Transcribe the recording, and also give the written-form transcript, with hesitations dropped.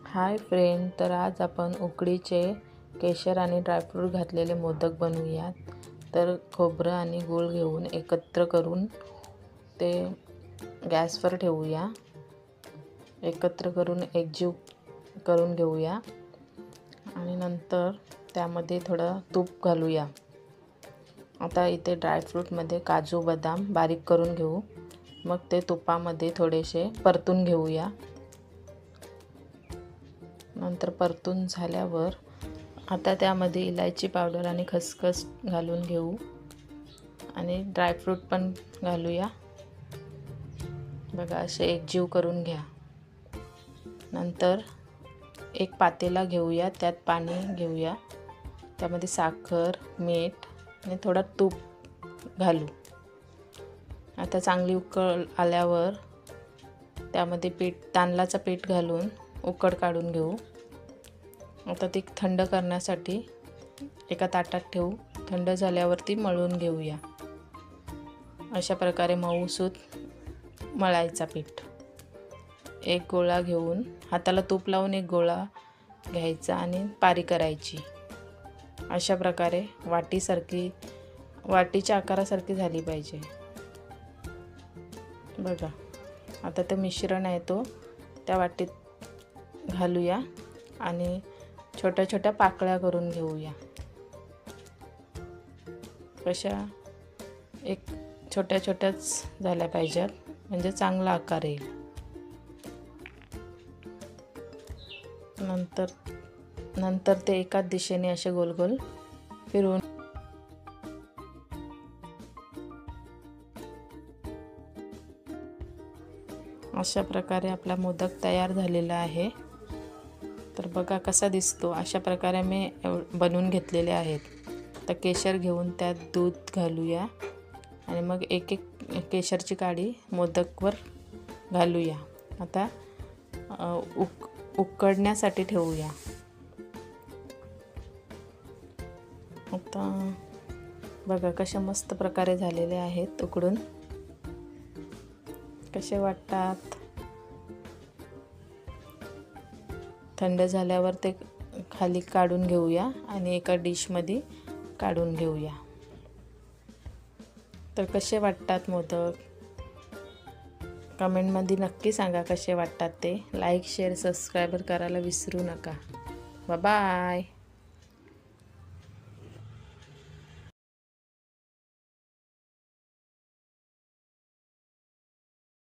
Hi friend, तर आज आपण उकडीचे केशर आणि ड्रायफ्रूट घातलेले मोदक बनवूयात। तर खोबरं आणि गूळ घेऊन एकत्र करून ते गॅसवर ठेवूया। एकत्र करून एकजीव करून घेऊया आणि नंतर त्यामध्ये थोडं तूप घालूया। आता इथे ड्रायफ्रूटमध्ये काजू बदाम बारीक करून घेऊ, मग ते तुपामध्ये थोडेसे परतून घेऊया। नंतर परतून झाल्यावर आता त्यामध्ये इलायची पावडर आणि खसखस घालून घेऊ आणि ड्रायफ्रूट पण घालूया। बघा, असे एकजीव करून घ्या। नंतर एक पातेला घेऊया, त्यात पाणी घेऊया, त्यामध्ये साखर, मीठ आणि थोडा तूप घालू। आता चांगली उकळ आल्यावर त्यामध्ये तांदळाचं पीठ घालून उकड काढून घेऊ। आता ती थंड करण्यासाठी एका ताटात ठेवू। थंड झाल्यावरती मळून घेऊया। अशा प्रकारे मऊसूत मळायचा पीठ। एक गोळा घेऊन हाताला तूप लावून एक गोळा घ्यायचा आणि पारी करायची। अशा प्रकारे वाटीच्या आकारासारखी झाली पाहिजे। बघा, आता ते मिश्रण आहे तो त्या वाटीत घालूया आणि छोट्या छोट्या पाकळ्या करून घेऊया। कशा एक छोट्या छोट्याच झाल्या पाहिजेत, म्हणजे चांगला आकार येईल। नंतर ते एकाच दिशेने असे गोल गोल फिरवून अशा प्रकारे आपला मोदक तयार झालेला आहे। तर बघा कसा दिसतो। अशा प्रकारे मी बनवून घेतलेले आहेत। तर केशर घेऊन त्यात दूध घालूया आणि मग एक एक केशरची काडी मोदकवर घालूया। आता उकडण्यासाठी ठेवूया। आता बघा कशा मस्त प्रकारे झालेले आहेत उकडून। कसे वाटतात? थंड झाल्यावर ते खाली काढून घेऊया आणि एका डिशमध्ये काढून घेऊया। तर कसे वाटतात मोदक? कमेंटमध्ये नक्की सांगा कसे वाटतात ते। लाईक, शेअर, सबस्क्राईब करायला विसरू नका। Bye bye.